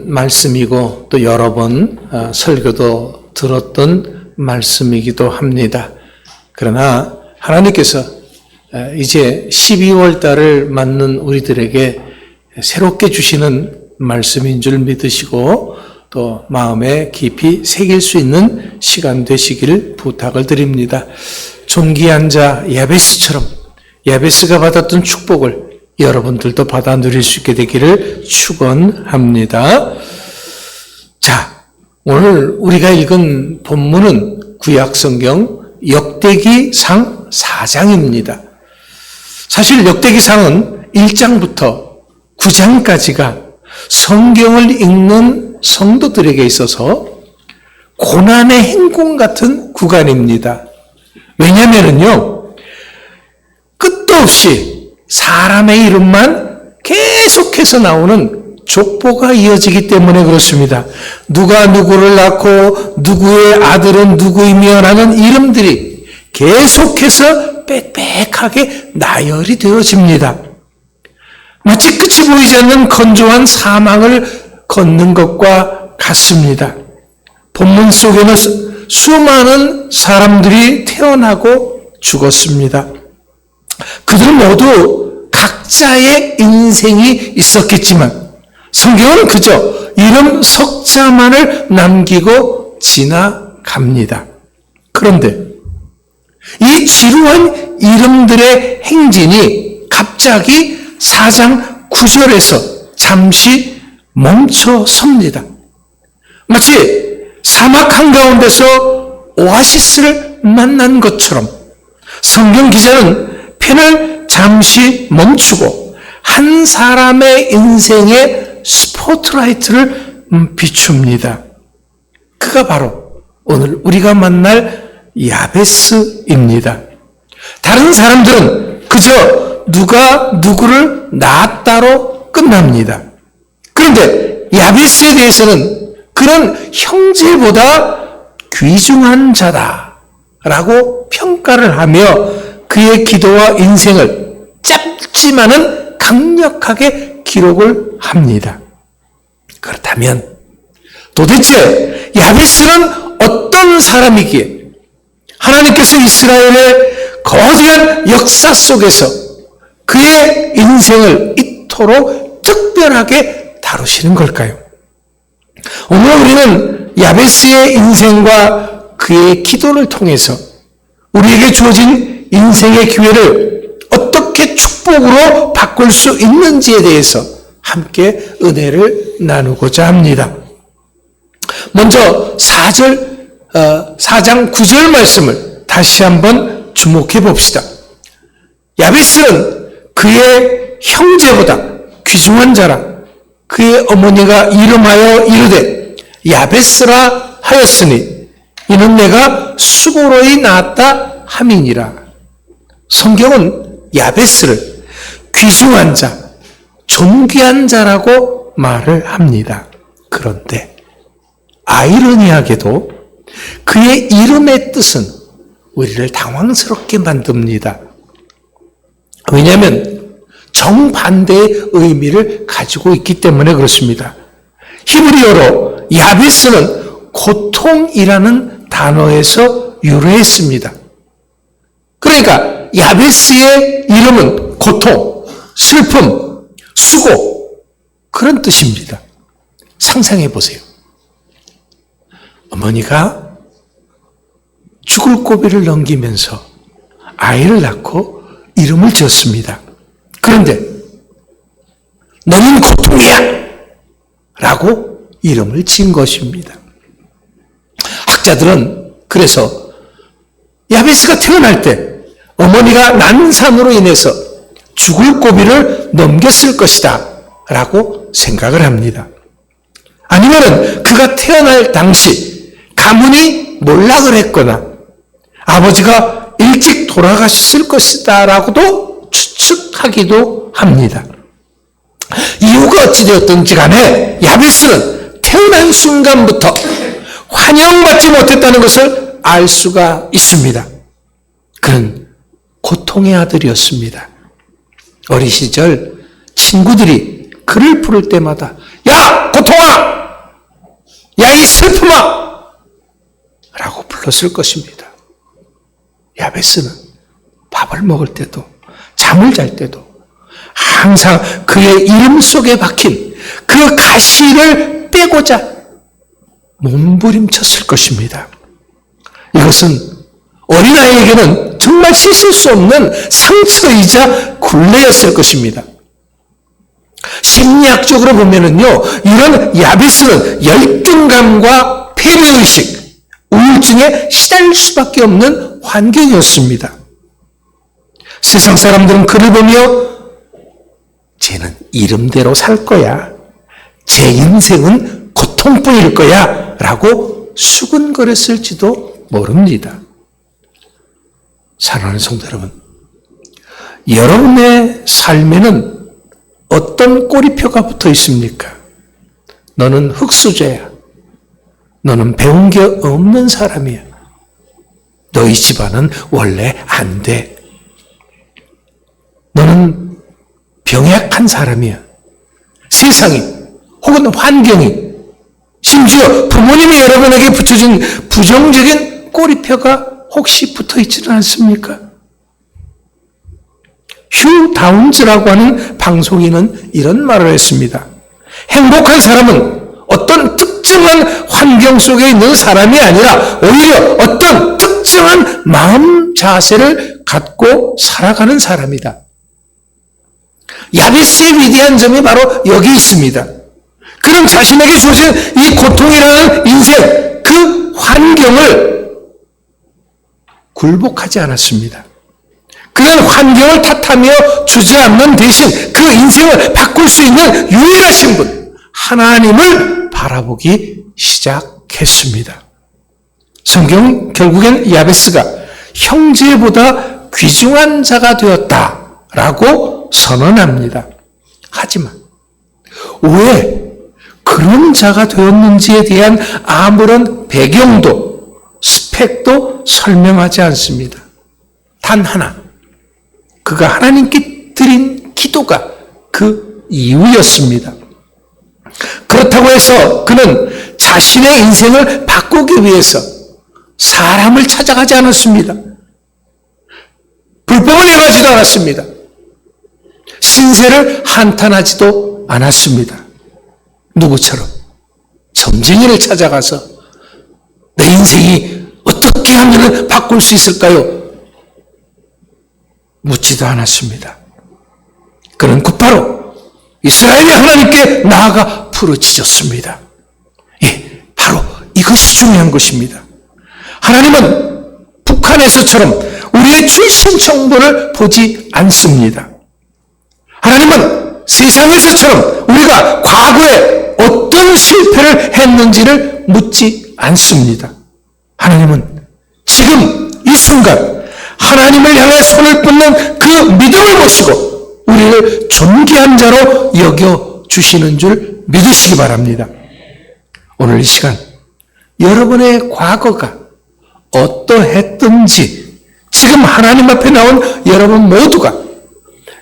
말씀이고 또 여러 번 설교도 들었던 말씀이기도 합니다. 그러나 하나님께서 이제 12월 달을 맞는 우리들에게 새롭게 주시는 말씀인 줄 믿으시고 또 마음에 깊이 새길 수 있는 시간 되시길 부탁을 드립니다. 존귀한 자 야베스처럼 야베스가 받았던 축복을 여러분들도 받아 누릴 수 있게 되기를 축원합니다. 자, 오늘 우리가 읽은 본문은 구약성경 역대기상 4장입니다. 사실 역대기상은 1장부터 9장까지가 성경을 읽는 성도들에게 있어서 고난의 행군 같은 구간입니다. 왜냐하면요, 끝도 없이 사람의 이름만 계속해서 나오는 족보가 이어지기 때문에 그렇습니다. 누가 누구를 낳고 누구의 아들은 누구이며 라는 이름들이 계속해서 빽빽하게 나열이 되어집니다. 마치 끝이 보이지 않는 건조한 사막을 걷는 것과 같습니다. 본문 속에는 수많은 사람들이 태어나고 죽었습니다. 그들 모두 각자의 인생이 있었겠지만 성경은 그저 이름 석자만을 남기고 지나갑니다. 그런데 이 지루한 이름들의 행진이 갑자기 4장 9절에서 잠시 멈춰 섭니다. 마치 사막 한가운데서 오아시스를 만난 것처럼 성경 기자는 펜을 잠시 멈추고 한 사람의 인생에 스포트라이트를 비춥니다. 그가 바로 오늘 우리가 만날 야베스입니다. 다른 사람들은 그저 누가 누구를 낳았다로 끝납니다. 그런데 야베스에 대해서는 그런 형제보다 귀중한 자다라고 평가를 하며 그의 기도와 인생을 짧지만은 강력하게 기록을 합니다. 그렇다면 도대체 야베스는 어떤 사람이기에 하나님께서 이스라엘의 거대한 역사 속에서 그의 인생을 이토록 특별하게 다루시는 걸까요? 오늘 우리는 야베스의 인생과 그의 기도를 통해서 우리에게 주어진 인생의 기회를 어떻게 축복으로 바꿀 수 있는지에 대해서 함께 은혜를 나누고자 합니다. 먼저 4장 9절 말씀을 다시 한번 주목해 봅시다. 야베스는 그의 형제보다 귀중한 자라 그의 어머니가 이름하여 이르되 야베스라 하였으니 이는 내가 수고로이 낳았다 함이니라. 성경은 야베스를 귀중한 자, 존귀한 자라고 말을 합니다. 그런데 아이러니하게도 그의 이름의 뜻은 우리를 당황스럽게 만듭니다. 왜냐하면 정반대의 의미를 가지고 있기 때문에 그렇습니다. 히브리어로 야베스는 고통이라는 단어에서 유래했습니다. 그러니까 야베스의 이름은 고통, 슬픔, 수고 그런 뜻입니다. 상상해 보세요. 어머니가 죽을 고비를 넘기면서 아이를 낳고 이름을 지었습니다. 그런데 너는 고통이야 라고 이름을 지은 것입니다. 학자들은 그래서 야베스가 태어날 때 어머니가 난산으로 인해서 죽을 고비를 넘겼을 것이다 라고 생각을 합니다. 아니면 그가 태어날 당시 가문이 몰락을 했거나 아버지가 일찍 돌아가셨을 것이다 라고도 추측하기도 합니다. 이유가 어찌되었든지 간에 야베스는 태어난 순간부터 환영받지 못했다는 것을 알 수가 있습니다. 그는 고통의 아들이었습니다. 어린 시절 친구들이 그를 부를 때마다 야 고통아 이 슬픔아! 라고 불렀을 것입니다. 야베스는 밥을 먹을 때도 잠을 잘 때도 항상 그의 이름 속에 박힌 그 가시를 빼고자 몸부림쳤을 것입니다. 이것은 어린아이에게는 정말 씻을 수 없는 상처이자 굴레였을 것입니다. 심리학적으로 보면은요, 이런 야베스는 열등감과 패배의식, 우울증에 시달릴 수밖에 없는 환경이었습니다. 세상 사람들은 그를 보며 쟤는 이름대로 살 거야. 제 인생은 고통뿐일 거야. 라고 수근거렸을지도 모릅니다. 사랑하는 성도 여러분, 여러분의 삶에는 어떤 꼬리표가 붙어 있습니까? 너는 흙수저야. 너는 배운 게 없는 사람이야. 너희 집안은 원래 안 돼. 너는 병약한 사람이야. 세상이 혹은 환경이 심지어 부모님이 여러분에게 붙여준 부정적인 꼬리표가 혹시 붙어 있지는 않습니까? 휴 다운즈라고 하는 방송인은 이런 말을 했습니다. 행복한 사람은 어떤 특정한 환경 속에 있는 사람이 아니라 오히려 어떤 특정한 마음 자세를 갖고 살아가는 사람이다. 야베스의 위대한 점이 바로 여기 있습니다. 그는 자신에게 주어진 이 고통이라는 인생, 그 환경을 굴복하지 않았습니다. 그는 환경을 탓하며 주저앉는 대신 그 인생을 바꿀 수 있는 유일하신 분, 하나님을 바라보기 시작했습니다. 성경 결국엔 야베스가 형제보다 귀중한 자가 되었다라고 선언합니다. 하지만 왜 그런 자가 되었는지에 대한 아무런 배경도 스펙도 설명하지 않습니다. 단 하나, 그가 하나님께 드린 기도가 그 이유였습니다. 그렇다고 해서 그는 자신의 인생을 바꾸기 위해서 사람을 찾아가지 않았습니다. 불법을 행하지도 않았습니다. 신세를 한탄하지도 않았습니다. 누구처럼? 점쟁이를 찾아가서 내 인생이 어떻게 하면 바꿀 수 있을까요? 묻지도 않았습니다. 그는 곧바로 이스라엘의 하나님께 나아가 부르짖었습니다. 예, 바로 이것이 중요한 것입니다. 하나님은 북한에서처럼 우리의 출신 정보를 보지 않습니다. 하나님은 세상에서처럼 우리가 과거에 어떤 실패를 했는지를 묻지 않습니다. 하나님은 지금 이 순간 하나님을 향해 손을 뻗는 그 믿음을 보시고 우리를 존귀한 자로 여겨주시는 줄 믿으시기 바랍니다. 오늘 이 시간 여러분의 과거가 어떠했든지 지금 하나님 앞에 나온 여러분 모두가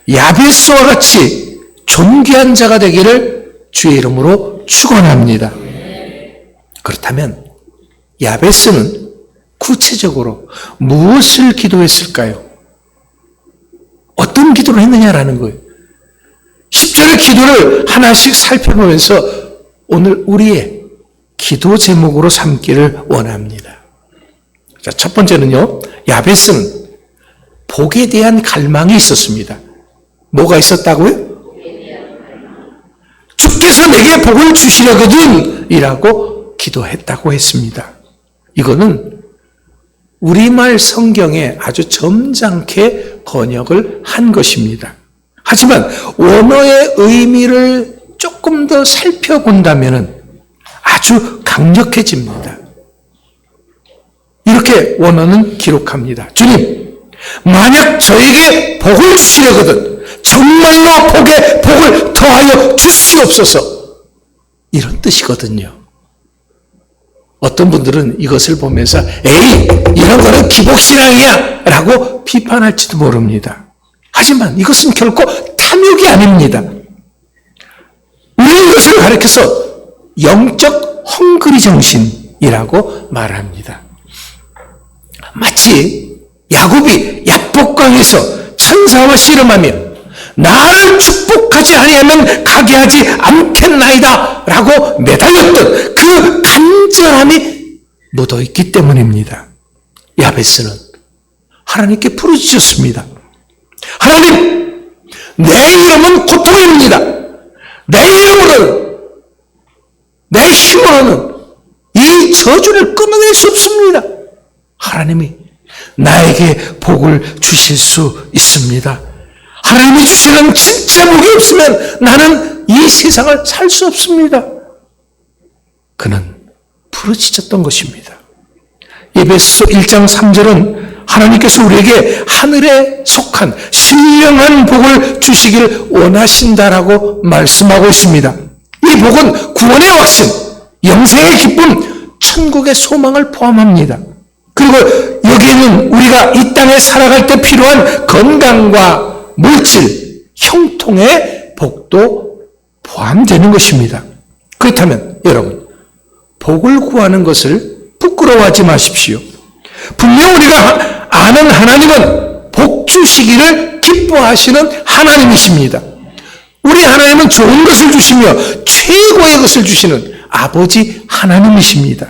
야베스와 같이 존귀한 자가 되기를 주의 이름으로 축원합니다. 그렇다면 야베스는 구체적으로 무엇을 기도했을까요? 어떤 기도를 했느냐라는 거예요. 10절의 기도를 하나씩 살펴보면서 오늘 우리의 기도 제목으로 삼기를 원합니다. 자, 첫 번째는요, 야베스는 복에 대한 갈망이 있었습니다. 뭐가 있었다고요? 주께서 내게 복을 주시려거든 이라고 기도했다고 했습니다. 이거는 우리말 성경에 아주 점잖게 번역을 한 것입니다. 하지만 원어의 의미를 조금 더 살펴본다면 아주 강력해집니다. 이렇게 원어는 기록합니다. 주님, 만약 저에게 복을 주시려거든 정말로 복을 더하여 주시옵소서. 이런 뜻이거든요. 어떤 분들은 이것을 보면서 에이, 이런 거는 기복신앙이야 라고 비판할지도 모릅니다. 하지만 이것은 결코 탐욕이 아닙니다. 우리 이것을 가리켜서 영적 헝그리 정신이라고 말합니다. 마치 야곱이 야복강에서 천사와 씨름하며 나를 축복하지 아니하면 가게 하지 않겠나이다 라고 매달렸던 그 간절함이 묻어있기 때문입니다. 야베스는 하나님께 부르짖었습니다. 하나님, 내 이름은 고통입니다. 내 이름으로는, 내 힘으로는 이 저주를 끊어낼 수 없습니다. 하나님이 나에게 복을 주실 수 있습니다. 하나님이 주시는 진짜 복이 없으면 나는 이 세상을 살 수 없습니다. 그는 부르짖었던 것입니다. 에베소서 1장 3절은 하나님께서 우리에게 하늘에 속한 신령한 복을 주시기를 원하신다라고 말씀하고 있습니다. 이 복은 구원의 확신, 영생의 기쁨, 천국의 소망을 포함합니다. 그리고 여기에는 우리가 이 땅에 살아갈 때 필요한 건강과 물질, 형통의 복도 포함되는 것입니다. 그렇다면 여러분, 복을 구하는 것을 부끄러워하지 마십시오. 분명 우리가 아는 하나님은 복 주시기를 기뻐하시는 하나님이십니다. 우리 하나님은 좋은 것을 주시며 최고의 것을 주시는 아버지 하나님이십니다.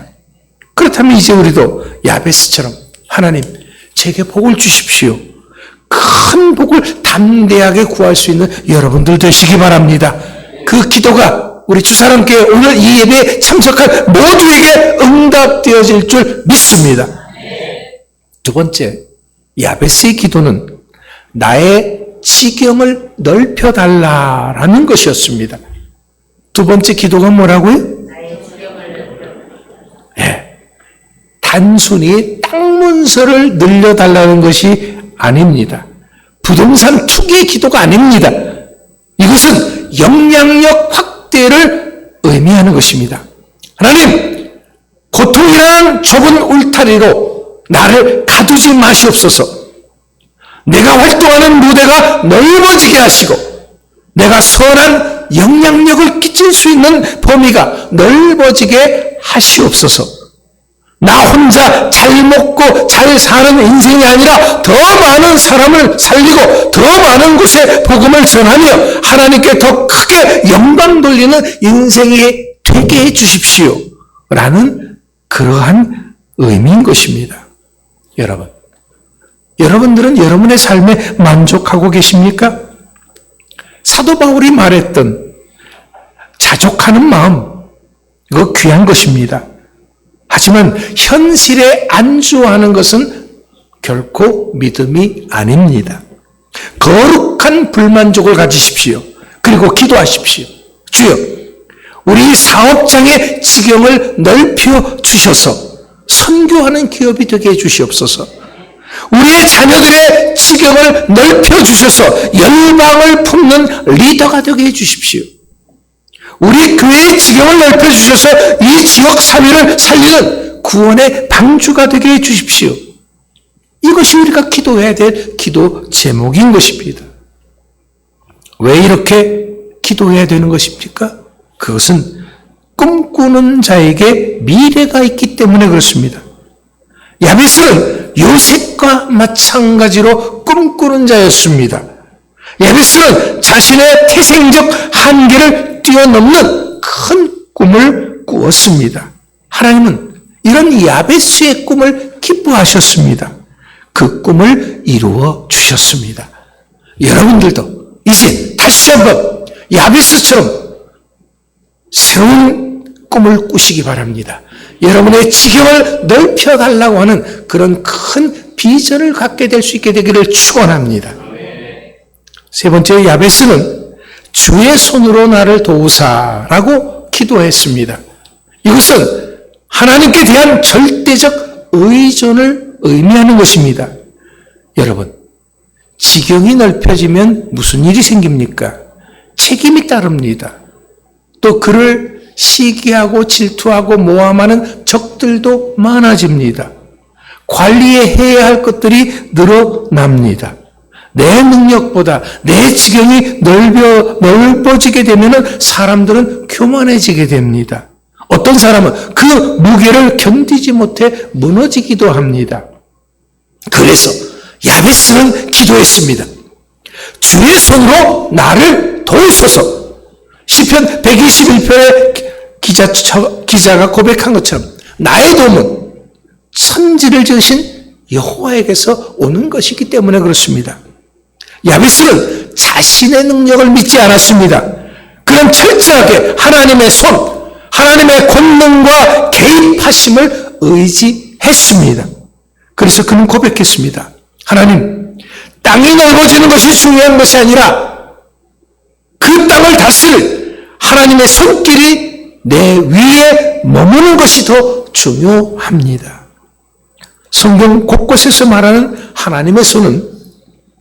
그렇다면 이제 우리도 야베스처럼 하나님, 제게 복을 주십시오. 큰 복을 담대하게 구할 수 있는 여러분들 되시기 바랍니다. 그 기도가 우리 주사람께 오늘 이 예배에 참석한 모두에게 응답되어질 줄 믿습니다. 두 번째, 야베스의 기도는 나의 지경을 넓혀달라라는 것이었습니다. 두 번째 기도가 뭐라고요? 단순히 땅 문서를 늘려달라는 것이 아닙니다. 부동산 투기의 기도가 아닙니다. 이것은 영향력 확대를 의미하는 것입니다. 하나님, 고통이란 좁은 울타리로 나를 가두지 마시옵소서. 내가 활동하는 무대가 넓어지게 하시고 내가 선한 영향력을 끼칠 수 있는 범위가 넓어지게 하시옵소서. 나 혼자 잘 먹고 잘 사는 인생이 아니라 더 많은 사람을 살리고 더 많은 곳에 복음을 전하며 하나님께 더 크게 영광 돌리는 인생이 되게 해 주십시오. 라는 그러한 의미인 것입니다. 여러분들은 여러분의 삶에 만족하고 계십니까? 사도 바울이 말했던 자족하는 마음, 그거 귀한 것입니다. 하지만 현실에 안주하는 것은 결코 믿음이 아닙니다. 거룩한 불만족을 가지십시오. 그리고 기도하십시오. 주여, 우리 사업장의 지경을 넓혀 주셔서 선교하는 기업이 되게 해 주시옵소서. 우리의 자녀들의 지경을 넓혀 주셔서 열방을 품는 리더가 되게 해 주십시오. 우리 교회의 지경을 넓혀 주셔서 이 지역 사회를 살리는 구원의 방주가 되게 해 주십시오. 이것이 우리가 기도해야 될 기도 제목인 것입니다. 왜 이렇게 기도해야 되는 것입니까? 그것은 꿈꾸는 자에게 미래가 있기 때문에 그렇습니다. 야베스는 요셉과 마찬가지로 꿈꾸는 자였습니다. 야베스는 자신의 태생적 한계를 뛰어넘는 큰 꿈을 꾸었습니다. 하나님은 이런 야베스의 꿈을 기뻐하셨습니다. 그 꿈을 이루어 주셨습니다. 여러분들도 이제 다시 한번 야베스처럼 새로운 꿈을 꾸시기 바랍니다. 여러분의 지경을 넓혀달라고 하는 그런 큰 비전을 갖게 될 수 있게 되기를 축원합니다. 세 번째, 야베스는 주의 손으로 나를 도우사라고 기도했습니다. 이것은 하나님께 대한 절대적 의존을 의미하는 것입니다. 여러분, 지경이 넓혀지면 무슨 일이 생깁니까? 책임이 따릅니다. 또 그를 시기하고 질투하고 모함하는 적들도 많아집니다. 관리해야 할 것들이 늘어납니다. 내 능력보다 내 지경이 넓어지게 되면 사람들은 교만해지게 됩니다. 어떤 사람은 그 무게를 견디지 못해 무너지기도 합니다. 그래서 야베스는 기도했습니다. 주의 손으로 나를 도우소서. 시편 121편의 기자가 고백한 것처럼 나의 도움은 천지를 지으신 여호와에게서 오는 것이기 때문에 그렇습니다. 야베스는 자신의 능력을 믿지 않았습니다. 그는 철저하게 하나님의 손, 하나님의 권능과 개입하심을 의지했습니다. 그래서 그는 고백했습니다. 하나님, 땅이 넓어지는 것이 중요한 것이 아니라 그 땅을 다스릴 하나님의 손길이 내 위에 머무는 것이 더 중요합니다. 성경 곳곳에서 말하는 하나님의 손은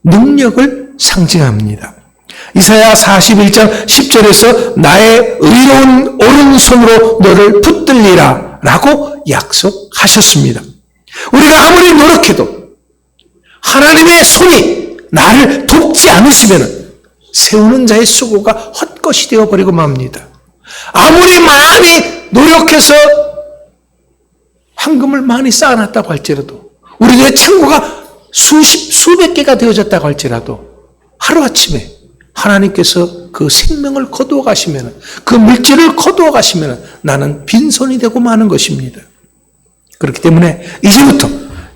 능력을 상징합니다. 이사야 41장 10절에서 나의 의로운 오른손으로 너를 붙들리라 라고 약속하셨습니다. 우리가 아무리 노력해도 하나님의 손이 나를 돕지 않으시면 세우는 자의 수고가 헛것이 되어버리고 맙니다. 아무리 많이 노력해서 황금을 많이 쌓아놨다고 할지라도 우리의 창고가 수백 개가 되어졌다고 할지라도 하루아침에 하나님께서 그 생명을 거두어 가시면, 그 물질을 거두어 가시면 나는 빈손이 되고 마는 것입니다. 그렇기 때문에 이제부터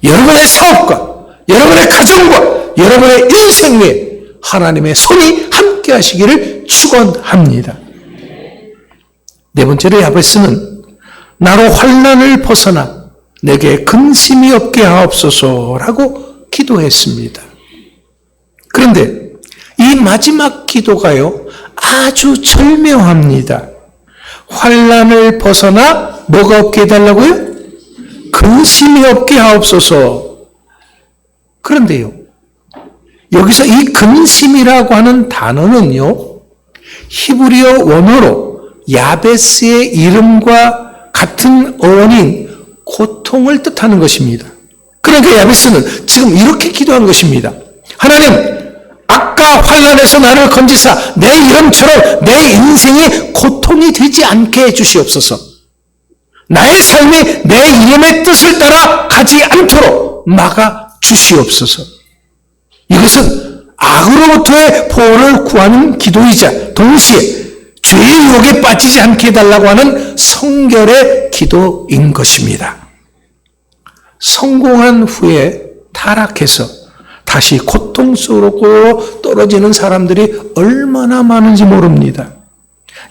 여러분의 사업과 여러분의 가정과 여러분의 인생 위에 하나님의 손이 함께 하시기를 축원합니다. 네 번째로 야베스는 나로 환난을 벗어나 내게 근심이 없게 하옵소서라고 기도했습니다. 그런데 이 마지막 기도가요, 아주 절묘합니다. 환난을 벗어나 뭐가 없게 해달라고요? 근심이 없게 하옵소서. 그런데요, 여기서 이 근심이라고 하는 단어는요, 히브리어 원어로 야베스의 이름과 같은 어원인 고통을 뜻하는 것입니다. 그러니까 야베스는 지금 이렇게 기도한 것입니다. 하나님, 아까 환난에서 나를 건지사 내 이름처럼 내 인생이 고통이 되지 않게 해주시옵소서. 나의 삶이 내 이름의 뜻을 따라 가지 않도록 막아 주시옵소서. 이것은 악으로부터의 보호를 구하는 기도이자 동시에 죄의 유혹에 빠지지 않게 해달라고 하는 성결의 기도인 것입니다. 성공한 후에 타락해서 다시 고통 속으로 떨어지는 사람들이 얼마나 많은지 모릅니다.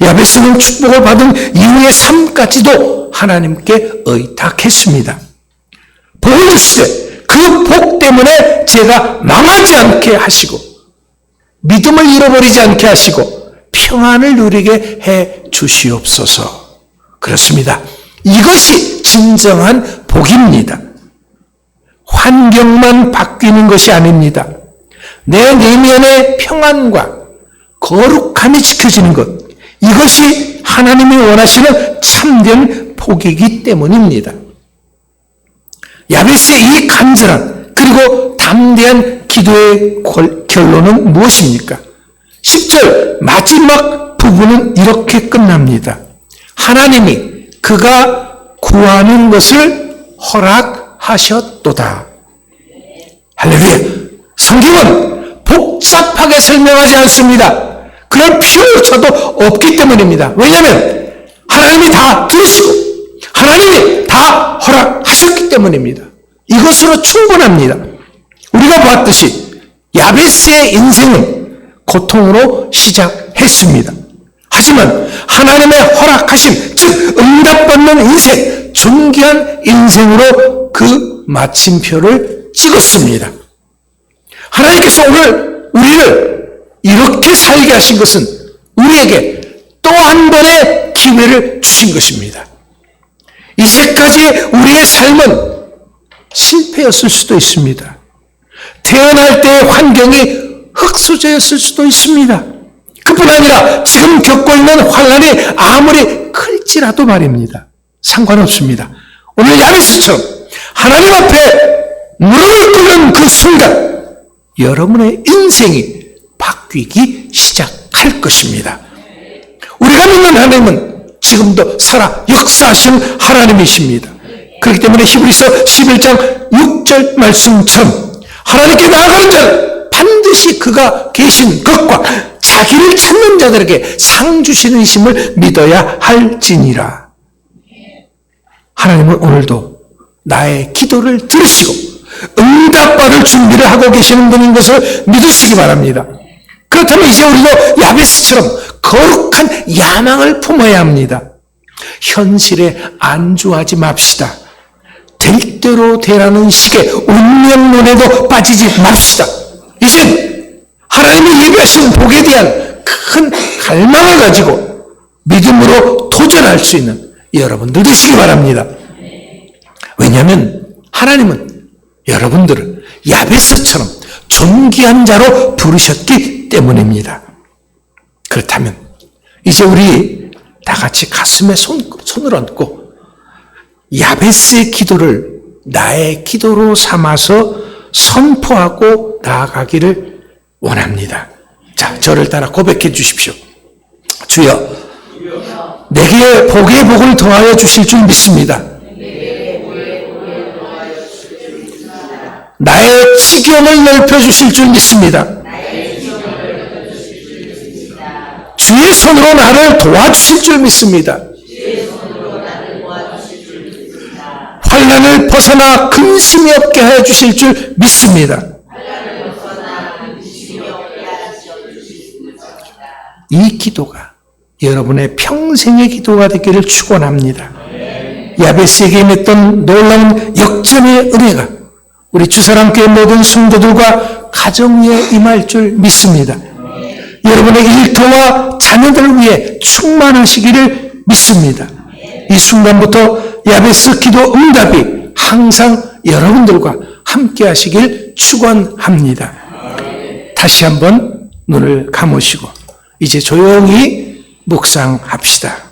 야베스는 축복을 받은 이후의 삶까지도 하나님께 의탁했습니다. 복을 주시되 그 복 때문에 제가 망하지 않게 하시고 믿음을 잃어버리지 않게 하시고 평안을 누리게 해 주시옵소서. 그렇습니다. 이것이 진정한 복입니다. 환경만 바뀌는 것이 아닙니다. 내 내면의 평안과 거룩함이 지켜지는 것, 이것이 하나님이 원하시는 참된 복이기 때문입니다. 야베스의 이 간절한 그리고 담대한 기도의 결론은 무엇입니까? 10절 마지막 부분은 이렇게 끝납니다. 하나님이 그가 구하는 것을 허락하셨도다. 할렐루야. 성경은 복잡하게 설명하지 않습니다. 그럴 필요조차도 없기 때문입니다. 왜냐하면 하나님이 다 들으시고 하나님이 다 허락하셨기 때문입니다. 이것으로 충분합니다. 우리가 보았듯이 야베스의 인생은 고통으로 시작했습니다. 하지만 하나님의 허락하심, 즉 응답받는 인생, 존귀한 인생으로 그 마침표를 찍었습니다. 하나님께서 오늘 우리를 이렇게 살게 하신 것은 우리에게 또 한 번의 기회를 주신 것입니다. 이제까지 우리의 삶은 실패였을 수도 있습니다. 태어날 때의 환경이 흙수저였을 수도 있습니다. 그뿐 아니라 지금 겪고 있는 환난이 아무리 클지라도 말입니다. 상관없습니다. 오늘 야베스처럼 하나님 앞에 무릎을 꿇는 그 순간 여러분의 인생이 바뀌기 시작할 것입니다. 우리가 믿는 하나님은 지금도 살아 역사하시는 하나님이십니다. 그렇기 때문에 히브리서 11장 6절 말씀처럼 하나님께 나아가는 자는 반드시 그가 계신 것과 자기를 찾는 자들에게 상 주시는 심을 믿어야 할지니라. 하나님은 오늘도 나의 기도를 들으시고 응답받을 준비를 하고 계시는 분인 것을 믿으시기 바랍니다. 그렇다면 이제 우리도 야베스처럼 거룩한 야망을 품어야 합니다. 현실에 안주하지 맙시다. 될 대로 되라는 식의 운명론에도 빠지지 맙시다. 이젠 하나님이 예비하신 복에 대한 큰 갈망을 가지고 믿음으로 도전할 수 있는 여러분들 되시기 바랍니다. 왜냐하면 하나님은 여러분들을 야베스처럼 존귀한 자로 부르셨기 때문입니다. 그렇다면 이제 우리 다 같이 가슴에 손을 얹고 야베스의 기도를 나의 기도로 삼아서 선포하고 나아가기를 원합니다. 자, 저를 따라 고백해 주십시오. 주여, 내게 복의 복을 더하여 주실 줄 믿습니다. 나의 지경을 넓혀 주실 줄 믿습니다. 주의 손으로 나를 도와주실 줄 믿습니다. 환난을 벗어나 근심이 없게 하여 주실 줄 믿습니다. 이 기도가 여러분의 평생의 기도가 되기를 축원합니다. 야베스에게 임했던 놀라운 역전의 은혜가 우리 주사랑교회 모든 성도들과 가정에 임할 줄 믿습니다. 여러분의 일터와 자녀들을 위해 충만하시기를 믿습니다. 이 순간부터 야베스 기도 응답이 항상 여러분들과 함께 하시길 축원합니다. 다시 한번 눈을 감으시고 이제 조용히 묵상합시다.